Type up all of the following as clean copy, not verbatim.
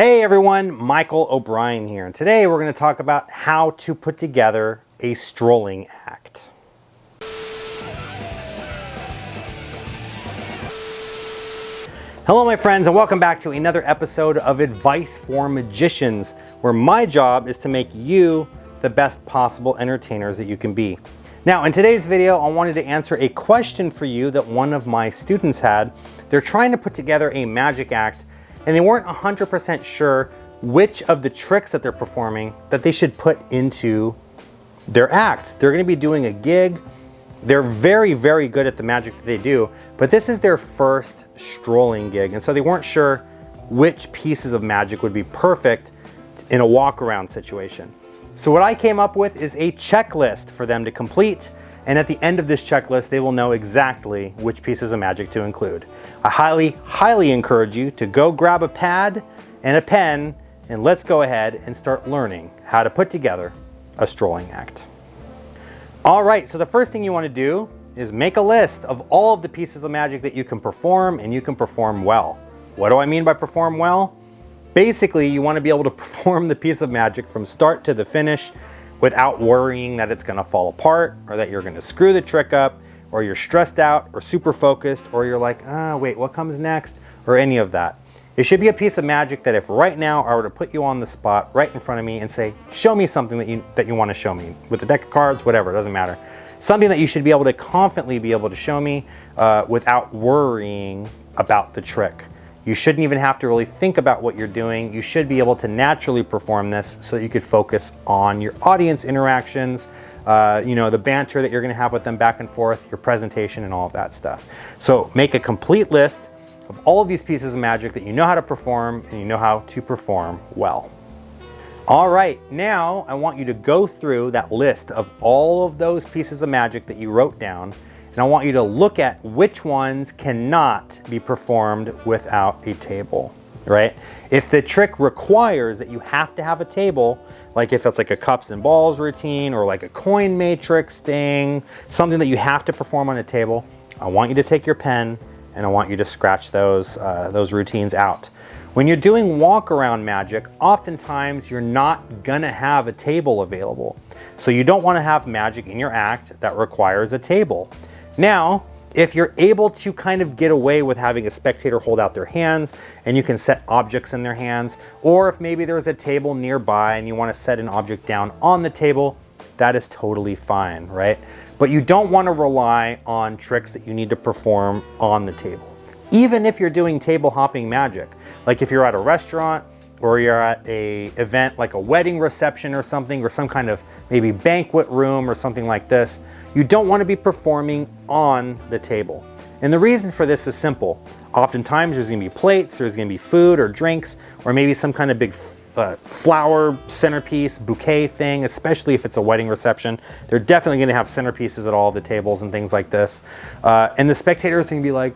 Hey everyone, Michael O'Brien here, and today we're going to talk about how to put together a strolling act. Hello my friends, and welcome back to another episode of Advice for Magicians, where my job is to make you the best possible entertainers that you can be. Now in today's video, I wanted to answer a question for you that one of my students had. They're trying to put together a magic act and they weren't 100% sure which of the tricks that they're performing that they should put into their act. They're going to be doing a gig. They're very, very good at the magic that they do, but this is their first strolling gig, and so they weren't sure which pieces of magic would be perfect in a walk-around situation. So what I came up with is a checklist for them to complete, and at the end of this checklist, they will know exactly which pieces of magic to include. I highly encourage you to go grab a pad and a pen, and let's go ahead and start learning how to put together a strolling act. All right, so the first thing you want to do is make a list of all of the pieces of magic that you can perform and you can perform well. What do I mean by perform well? Basically, you want to be able to perform the piece of magic from start to the finish without worrying that it's going to fall apart or that you're going to screw the trick up, or you're stressed out or super focused, or you're like, wait, what comes next? Or any of that. It should be a piece of magic that if right now I were to put you on the spot right in front of me and say, show me something that you want to show me with a deck of cards, whatever, it doesn't matter. Something that you should be able to confidently be able to show me without worrying about the trick. You shouldn't even have to really think about what you're doing. You should be able to naturally perform this so that you could focus on your audience interactions, the banter that you're going to have with them back and forth, your presentation, and all of that stuff. So make a complete list of all of these pieces of magic that you know how to perform and you know how to perform well. All right, now I want you to go through that list of all of those pieces of magic that you wrote down, and I want you to look at which ones cannot be performed without a table, right? If the trick requires that you have to have a table, like if it's like a cups and balls routine or like a coin matrix thing, something that you have to perform on a table, I want you to take your pen and I want you to scratch those routines out. When you're doing walk-around magic, oftentimes you're not gonna have a table available. So you don't wanna have magic in your act that requires a table. Now, if you're able to kind of get away with having a spectator hold out their hands and you can set objects in their hands, or if maybe there's a table nearby and you want to set an object down on the table, that is totally fine, right? But you don't want to rely on tricks that you need to perform on the table. Even if you're doing table hopping magic, like if you're at a restaurant or you're at a event like a wedding reception or something, or some kind of maybe banquet room or something like this, you don't want to be performing on the table. And the reason for this is simple. Oftentimes there's going to be plates, there's going to be food or drinks, or maybe some kind of big flower centerpiece, bouquet thing, especially if it's a wedding reception. They're definitely going to have centerpieces at all the tables and things like this. And the spectators are going to be like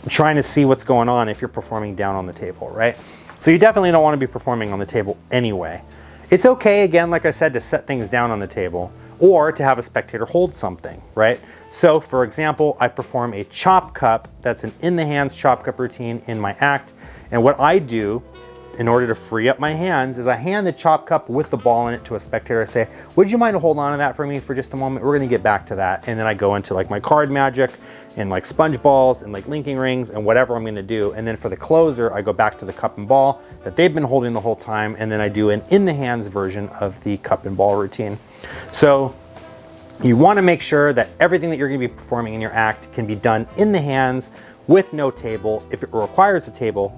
trying to see what's going on if you're performing down on the table, right? So you definitely don't want to be performing on the table anyway. It's okay, again, like I said, to set things down on the table, or to have a spectator hold something, right? So for example, I perform a chop cup, that's an in the hands chop cup routine in my act. And what I do in order to free up my hands is I hand the chop cup with the ball in it to a spectator. I say, would you mind to hold on to that for me for just a moment? We're gonna get back to that. And then I go into like my card magic and like sponge balls and like linking rings and whatever I'm gonna do. And then for the closer, I go back to the cup and ball that they've been holding the whole time. And then I do an in the hands version of the cup and ball routine. So you wanna make sure that everything that you're gonna be performing in your act can be done in the hands with no table. If it requires a table,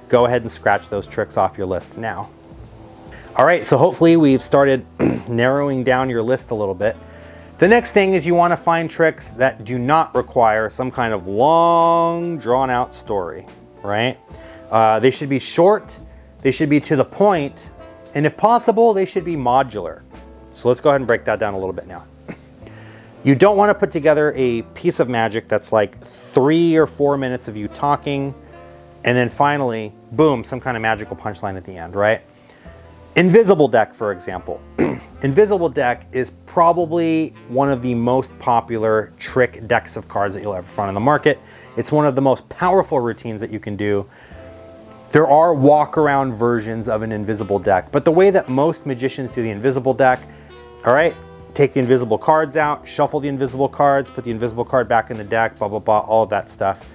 go ahead and scratch those tricks off your list now. All right, so hopefully we've started narrowing down your list a little bit. The next thing is you want to find tricks that do not require some kind of long, drawn out story, right? They should be short, they should be to the point, and if possible, they should be modular. So let's go ahead and break that down a little bit now. You don't want to put together a piece of magic that's like 3 or 4 minutes of you talking, and then finally, boom, some kind of magical punchline at the end, right? Invisible deck, for example. Invisible deck is probably one of the most popular trick decks of cards that you'll ever find on the market. It's one of the most powerful routines that you can do. There are walk around versions of an invisible deck, but the way that most magicians do the invisible deck, all right, take the invisible cards out, shuffle the invisible cards, put the invisible card back in the deck, blah, blah, blah, all of that stuff.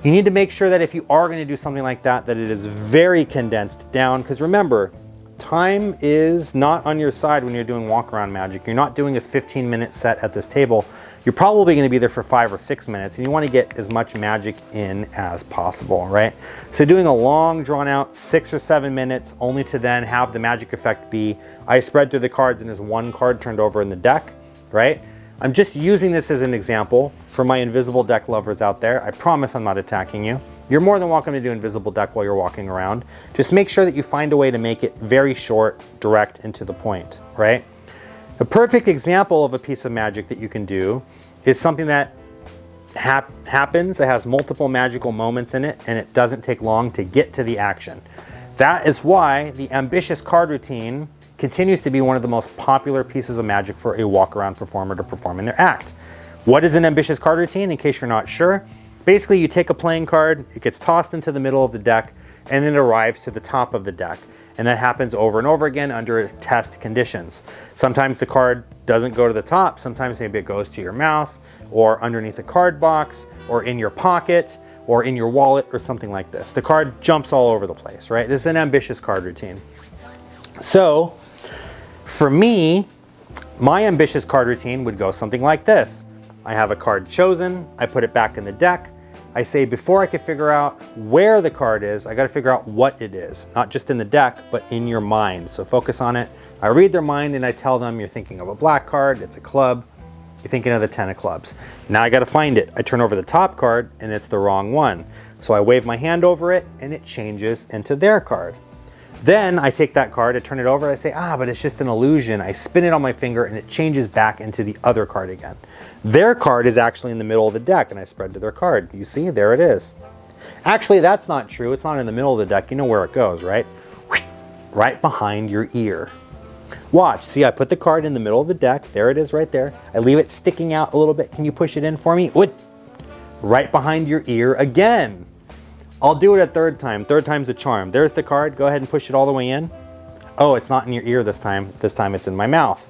You need to make sure that if you are going to do something like that, that it is very condensed down, because remember, time is not on your side when you're doing walk around magic. You're not doing a 15-minute set at this table. You're probably going to be there for 5 or 6 minutes, and you want to get as much magic in as possible, right? So doing a long, drawn-out 6 or 7 minutes, only to then have the magic effect be, I spread through the cards and there's one card turned over in the deck, right? I'm just using this as an example for my invisible deck lovers out there. I promise I'm not attacking you. You're more than welcome to do invisible deck while you're walking around. Just make sure that you find a way to make it very short, direct, and to the point, right? A perfect example of a piece of magic that you can do is something that happens, that has multiple magical moments in it, and it doesn't take long to get to the action. That is why the ambitious card routine continues to be one of the most popular pieces of magic for a walk-around performer to perform in their act. What is an ambitious card routine, in case you're not sure? Basically, you take a playing card, it gets tossed into the middle of the deck, and then it arrives to the top of the deck. And that happens over and over again under test conditions. Sometimes the card doesn't go to the top, sometimes maybe it goes to your mouth, or underneath the card box, or in your pocket, or in your wallet, or something like this. The card jumps all over the place, right? This is an ambitious card routine. So, for me, my ambitious card routine would go something like this. I have a card chosen, I put it back in the deck. I say before I can figure out where the card is, I got to figure out what it is. Not just in the deck, but in your mind. So focus on it. I read their mind and I tell them, you're thinking of a black card, it's a club. You're thinking of the 10 of clubs. Now I got to find it. I turn over the top card and it's the wrong one. So I wave my hand over it and it changes into their card. Then I take that card, I turn it over, I say, but it's just an illusion. I spin it on my finger and it changes back into the other card again. Their card is actually in the middle of the deck and I spread to their card. You see, there it is. Actually, that's not true. It's not in the middle of the deck. You know where it goes, right? Right behind your ear. Watch, see, I put the card in the middle of the deck. There it is right there. I leave it sticking out a little bit. Can you push it in for me? Right behind your ear again. I'll do it a third time. Third time's a charm. There's the card. Go ahead and push it all the way in. Oh, it's not in your ear this time. This time it's in my mouth.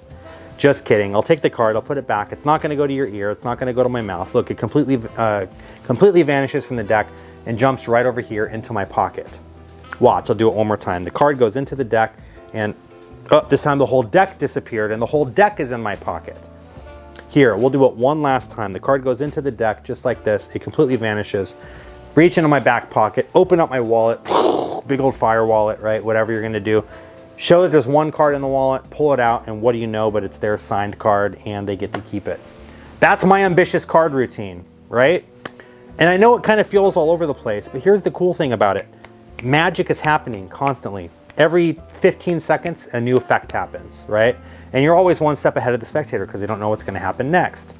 Just kidding. I'll take the card. I'll put it back. It's not going to go to your ear. It's not going to go to my mouth. Look, it completely vanishes from the deck and jumps right over here into my pocket. Watch. I'll do it one more time. The card goes into the deck and this time the whole deck disappeared and the whole deck is in my pocket. Here, we'll do it one last time. The card goes into the deck just like this. It completely vanishes. Reach into my back pocket, open up my wallet, big old fire wallet, right? Whatever you're gonna do. Show that there's one card in the wallet, pull it out, and what do you know, but it's their signed card and they get to keep it. That's my ambitious card routine, right? And I know it kind of feels all over the place, but here's the cool thing about it. Magic is happening constantly. Every 15 seconds, a new effect happens, right? And you're always one step ahead of the spectator because they don't know what's gonna happen next.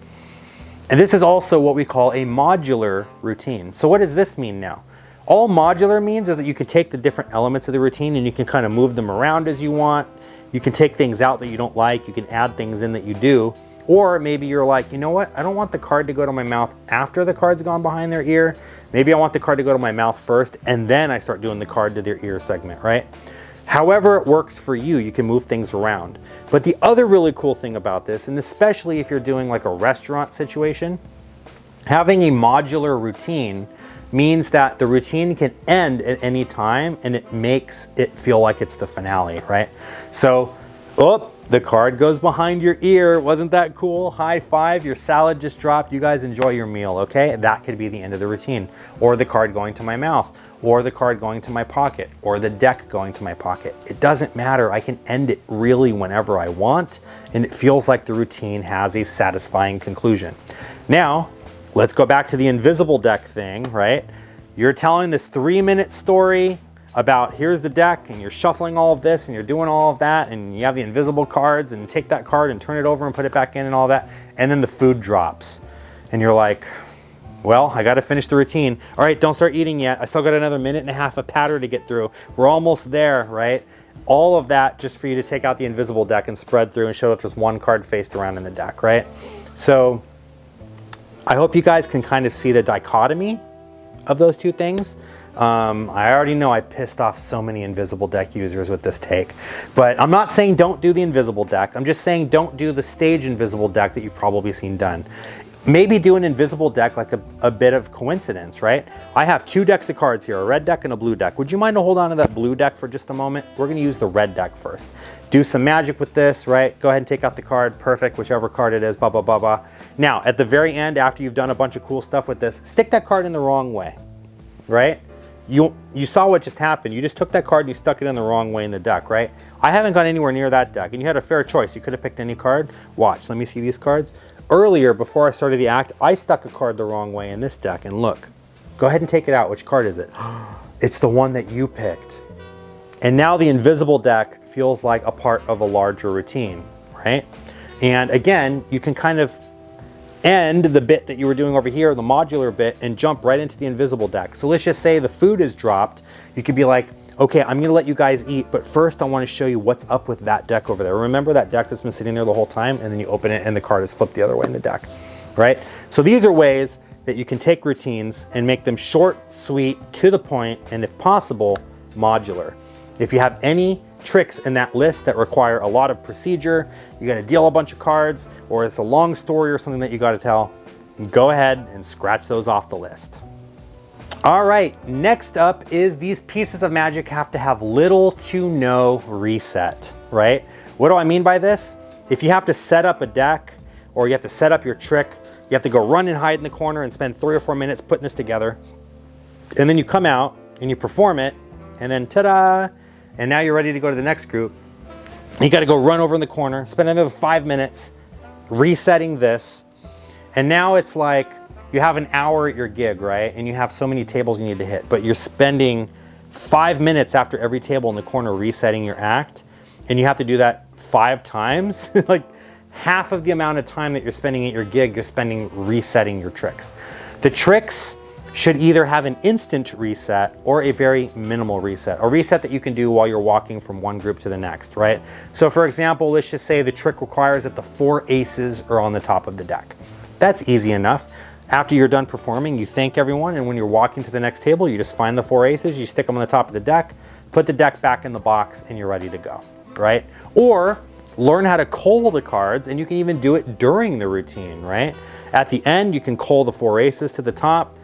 And this is also what we call a modular routine. So what does this mean now? All modular means is that you can take the different elements of the routine and you can kind of move them around as you want. You can take things out that you don't like. You can add things in that you do. Or maybe you're like, you know what? I don't want the card to go to my mouth after the card's gone behind their ear. Maybe I want the card to go to my mouth first and then I start doing the card to their ear segment, right? However it works for you, you can move things around. But the other really cool thing about this, and especially if you're doing like a restaurant situation, having a modular routine means that the routine can end at any time and it makes it feel like it's the finale, right? So, the card goes behind your ear. Wasn't that cool? High five, your salad just dropped. You guys enjoy your meal, okay? That could be the end of the routine. Or the card going to my mouth, or the card going to my pocket, or the deck going to my pocket. It doesn't matter. I can end it really whenever I want, and it feels like the routine has a satisfying conclusion. Now, let's go back to the invisible deck thing, right? You're telling this 3-minute story about here's the deck and you're shuffling all of this and you're doing all of that and you have the invisible cards and you take that card and turn it over and put it back in and all that, and then the food drops and you're like, well, I got to finish the routine. All right, don't start eating yet. I still got another 1.5 minutes of patter to get through. We're almost there, right? All of that just for you to take out the invisible deck and spread through and show that there's one card faced around in the deck, right? So I hope you guys can kind of see the dichotomy of those two things. I already know I pissed off so many invisible deck users with this take, but I'm not saying don't do the invisible deck. I'm just saying don't do the stage invisible deck that you've probably seen done. Maybe do an invisible deck like a bit of coincidence, right? I have 2 decks of cards here, a red deck and a blue deck. Would you mind to hold on to that blue deck for just a moment? We're gonna use the red deck first. Do some magic with this, right? Go ahead and take out the card, perfect, whichever card it is, blah, blah, blah, blah. Now, at the very end, after you've done a bunch of cool stuff with this, stick that card in the wrong way, right? You saw what just happened. You just took that card and you stuck it in the wrong way in the deck, right? I haven't gone anywhere near that deck, and you had a fair choice. You could have picked any card. Watch, let me see these cards. Earlier, before I started the act, I stuck a card the wrong way in this deck, and look. Go ahead and take it out. Which card is it? It's the one that you picked. And now the invisible deck feels like a part of a larger routine, right? And again, you can kind of end the bit that you were doing over here, the modular bit, and jump right into the invisible deck. So let's just say the food is dropped. You could be like, okay, I'm gonna let you guys eat, but first I wanna show you what's up with that deck over there. Remember that deck that's been sitting there the whole time, and then you open it and the card is flipped the other way in the deck, right? So these are ways that you can take routines and make them short, sweet, to the point, and if possible, modular. If you have any tricks in that list that require a lot of procedure, you gotta deal a bunch of cards, or it's a long story or something that you gotta tell, go ahead and scratch those off the list. All right, next up is these pieces of magic have to have little to no reset, right? What do I mean by this? If you have to set up a deck or you have to set up your trick, you have to go run and hide in the corner and spend 3 or 4 minutes putting this together. And then you come out and you perform it and then ta-da, and now you're ready to go to the next group. You gotta go run over in the corner, spend another 5 minutes resetting this. And now it's like, you have an hour at your gig, right? And you have so many tables you need to hit, but you're spending 5 minutes after every table in the corner resetting your act, and you have to do that 5 times. Like half of the amount of time that you're spending at your gig, you're spending resetting your tricks. The tricks should either have an instant reset or a very minimal reset, a reset that you can do while you're walking from one group to the next, right? So for example, let's just say the trick requires that the 4 aces are on the top of the deck. That's easy enough. After you're done performing, you thank everyone, and when you're walking to the next table, you just find the 4 aces, you stick them on the top of the deck, put the deck back in the box, and you're ready to go, right? Or learn how to cull the cards, and you can even do it during the routine, right? At the end, you can cull the 4 aces to the top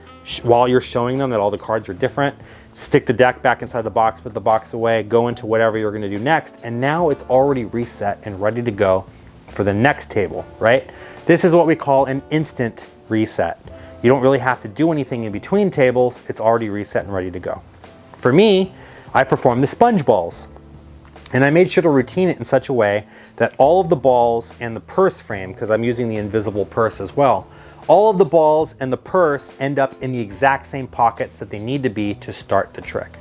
while you're showing them that all the cards are different. Stick the deck back inside the box, put the box away, go into whatever you're gonna do next, and now it's already reset and ready to go for the next table, right? This is what we call an instant reset. You don't really have to do anything in between tables. It's already reset and ready to go. For me, I performed the sponge balls, and I made sure to routine it in such a way that all of the balls and the purse frame, because I'm using the invisible purse as well, all of the balls and the purse end up in the exact same pockets that they need to be to start the trick.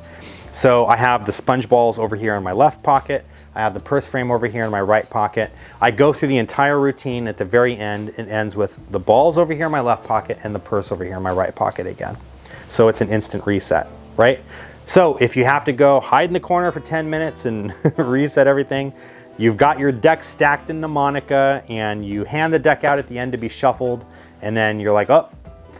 So I have the sponge balls over here in my left pocket. I have the purse frame over here in my right pocket. I go through the entire routine. At the very end, it ends with the balls over here in my left pocket and the purse over here in my right pocket again. So it's an instant reset, right? So if you have to go hide in the corner for 10 minutes and reset everything, you've got your deck stacked in mnemonic, and you hand the deck out at the end to be shuffled, and then you're like, oh,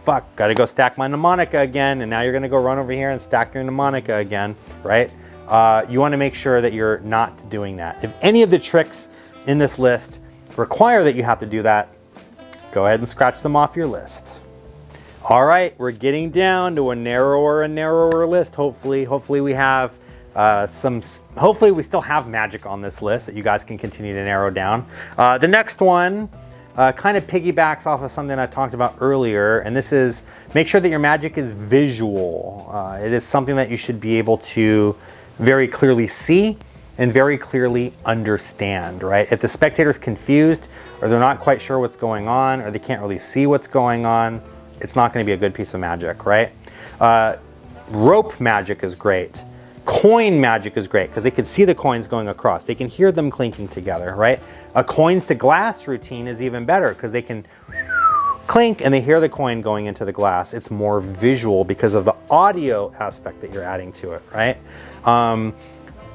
fuck, gotta go stack my mnemonic again, and now you're gonna go run over here and stack your mnemonic again, right? You wanna make sure that you're not doing that. If any of the tricks in this list require that you have to do that, go ahead and scratch them off your list. All right, we're getting down to a narrower and narrower list, hopefully. Hopefully we have hopefully we still have magic on this list that you guys can continue to narrow down. The next one kind of piggybacks off of something I talked about earlier, and this is make sure that your magic is visual. It is something that you should be able to very clearly see and very clearly understand, right? If the spectator's confused or they're not quite sure what's going on or they can't really see what's going on, it's not gonna be a good piece of magic, right? Rope magic is great. Coin magic is great because they can see the coins going across. They can hear them clinking together, right? A coins to glass routine is even better because they can clink and they hear the coin going into the glass. It's more visual because of the audio aspect that you're adding to it, right?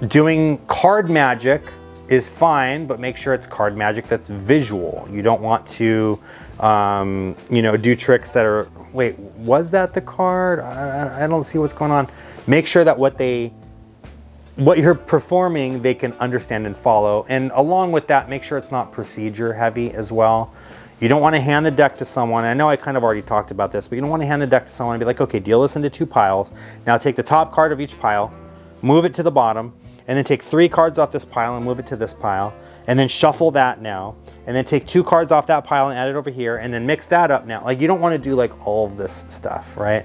Doing card magic is fine, but make sure it's card magic that's visual. You don't want to, you know, do tricks that are wait, was that the card? I don't see what's going on. Make sure that what you're performing, they can understand and follow. And along with that, make sure it's not procedure heavy as well. You don't want to hand the deck to someone. I know I kind of already talked about this, but you don't want to hand the deck to someone and be like, okay, deal this into 2 piles. Now take the top card of each pile, move it to the bottom, and then take 3 cards off this pile and move it to this pile, and then shuffle that now, and then take 2 cards off that pile and add it over here, and then mix that up now. Like, you don't want to do like all of this stuff, right?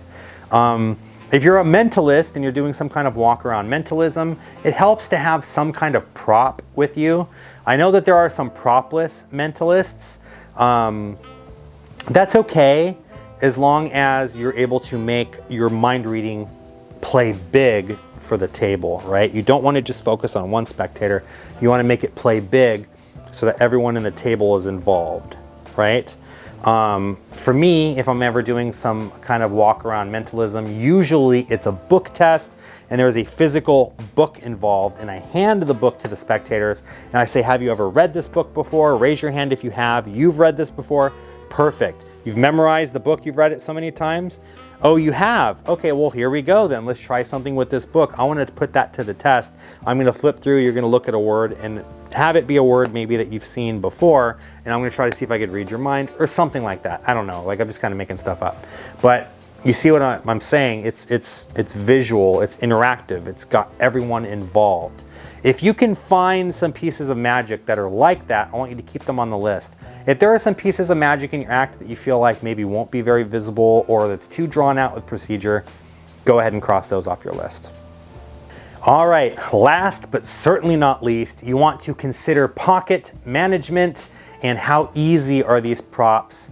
If you're a mentalist and you're doing some kind of walk around mentalism, it helps to have some kind of prop with you. I know that there are some propless mentalists. That's okay as long as you're able to make your mind reading play big for the table, right? You don't want to just focus on one spectator. You want to make it play big so that everyone in the table is involved, right? For me, if I'm ever doing some kind of walk around mentalism, usually it's a book test and there's a physical book involved, and I hand the book to the spectators and I say, have you ever read this book before? Raise your hand if you have. You've read this before? Perfect. You've memorized the book, you've read it so many times? Oh, you have? Okay, well, here we go then. Let's try something with this book. I want to put that to the test. I'm going to flip through, you're going to look at a word and have it be a word maybe that you've seen before, and I'm going to try to see if I could read your mind or something like that. I don't know, like I'm just kind of making stuff up. But you see what I'm saying? It's visual, it's interactive, it's got everyone involved. If you can find some pieces of magic that are like that, I want you to keep them on the list. If there are some pieces of magic in your act that you feel like maybe won't be very visible or that's too drawn out with procedure, go ahead and cross those off your list. All right, last but certainly not least, you want to consider pocket management and how easy are these props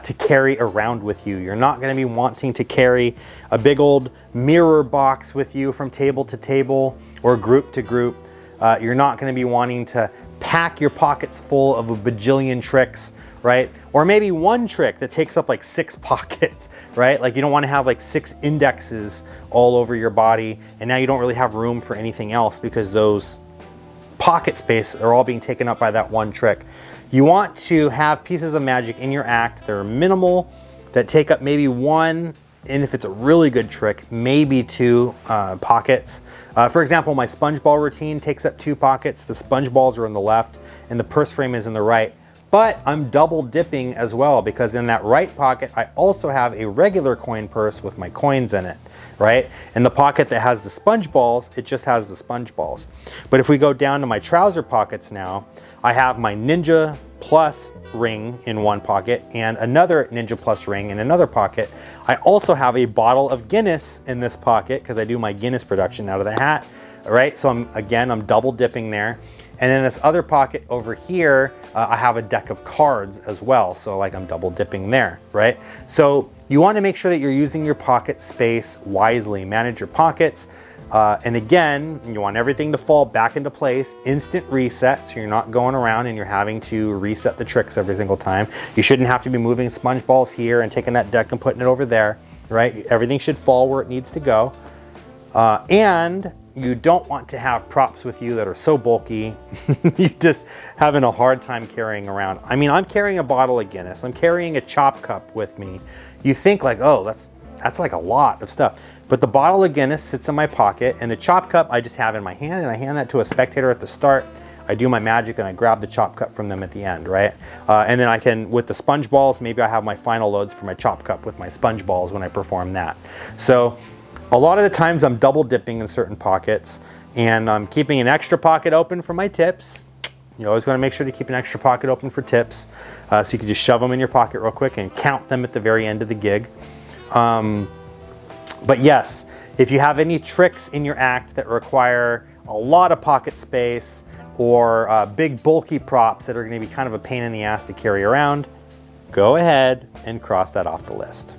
to carry around with you. You're not going to be wanting to carry a big old mirror box with you from table to table or group to group. You're not going to be wanting to pack your pockets full of a bajillion tricks, right? Or maybe one trick that takes up like 6 pockets, right? Like you don't want to have like 6 indexes all over your body, and now you don't really have room for anything else because those pocket space are all being taken up by that one trick. You want to have pieces of magic in your act that are minimal, that take up maybe 1, and if it's a really good trick, maybe 2 pockets. For example, my sponge ball routine takes up 2 pockets. The sponge balls are on the left and the purse frame is in the right. But I'm double dipping as well, because in that right pocket, I also have a regular coin purse with my coins in it, right? And the pocket that has the sponge balls, it just has the sponge balls. But if we go down to my trouser pockets now, I have my Ninja Plus ring in one pocket and another Ninja Plus ring in another pocket. I also have a bottle of Guinness in this pocket because I do my Guinness production out of the hat, right? So I'm double dipping there. And in this other pocket over here, I have a deck of cards as well. So like I'm double dipping there, right? So you want to make sure that you're using your pocket space wisely. Manage your pockets. And again, you want everything to fall back into place. Instant reset, so you're not going around and you're having to reset the tricks every single time. You shouldn't have to be moving sponge balls here and taking that deck and putting it over there, right? Everything should fall where it needs to go. And you don't want to have props with you that are so bulky, you're just having a hard time carrying around. I mean, I'm carrying a bottle of Guinness. I'm carrying a chop cup with me. You think like, oh, that's like a lot of stuff. But the bottle of Guinness sits in my pocket, and the chop cup I just have in my hand, and I hand that to a spectator at the start. I do my magic and I grab the chop cup from them at the end, right? And then I can, with the sponge balls, maybe I have my final loads for my chop cup with my sponge balls when I perform that. So a lot of the times I'm double dipping in certain pockets, and I'm keeping an extra pocket open for my tips. You always want to make sure to keep an extra pocket open for tips, so you can just shove them in your pocket real quick and count them at the very end of the gig. But yes, if you have any tricks in your act that require a lot of pocket space or big bulky props that are going to be kind of a pain in the ass to carry around, go ahead and cross that off the list.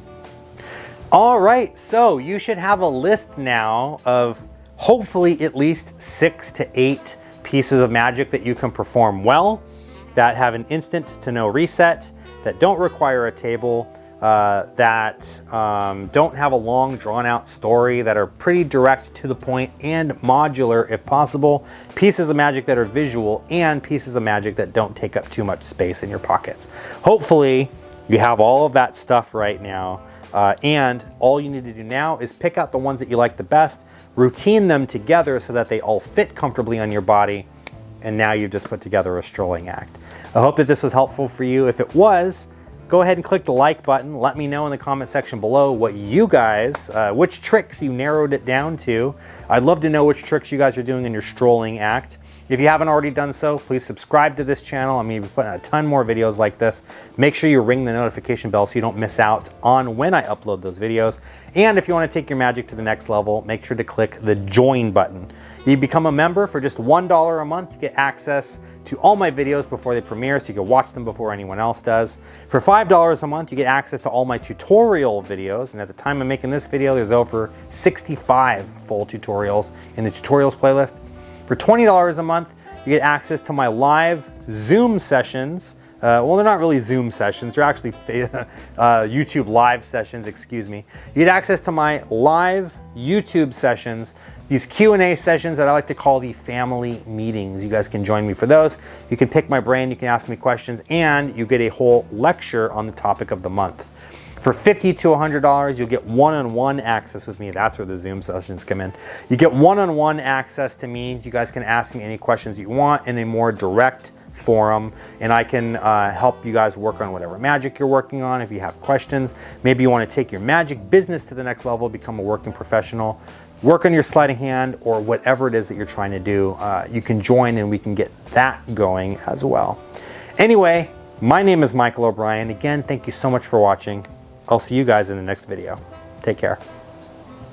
All right, so you should have a list now of hopefully at least 6 to 8 pieces of magic that you can perform well, that have an instant to no reset, that don't require a table, that don't have a long drawn out story, that are pretty direct to the point and modular if possible, pieces of magic that are visual, and pieces of magic that don't take up too much space in your pockets. Hopefully you have all of that stuff right now. And all you need to do now is pick out the ones that you like the best, routine them together so that they all fit comfortably on your body, and now you've just put together a strolling act. I hope that this was helpful for you. If it was, go ahead and click the like button. Let me know in the comment section below what you guys, which tricks you narrowed it down to. I'd love to know which tricks you guys are doing in your strolling act. If you haven't already done so, please subscribe to this channel. I'm going to be putting a ton more videos like this. Make sure you ring the notification bell so you don't miss out on when I upload those videos. And if you want to take your magic to the next level, make sure to click the join button. You become a member for just $1 a month. You get access to all my videos before they premiere, so you can watch them before anyone else does. For $5 a month, you get access to all my tutorial videos. And at the time of making this video, there's over 65 full tutorials in the tutorials playlist. For $20 a month, you get access to my live Zoom sessions. Well, they're not really Zoom sessions. They're actually YouTube live sessions, excuse me. You get access to my live YouTube sessions, these Q&A sessions that I like to call the family meetings. You guys can join me for those. You can pick my brain, you can ask me questions, and you get a whole lecture on the topic of the month. For $50 to $100, you'll get one-on-one access with me. That's where the Zoom sessions come in. You get one-on-one access to me. You guys can ask me any questions you want in a more direct forum, and I can help you guys work on whatever magic you're working on. If you have questions, maybe you want to take your magic business to the next level, become a working professional, work on your sleight of hand, or whatever it is that you're trying to do, you can join and we can get that going as well. Anyway, my name is Michael O'Brien. Again, thank you so much for watching. I'll see you guys in the next video. Take care.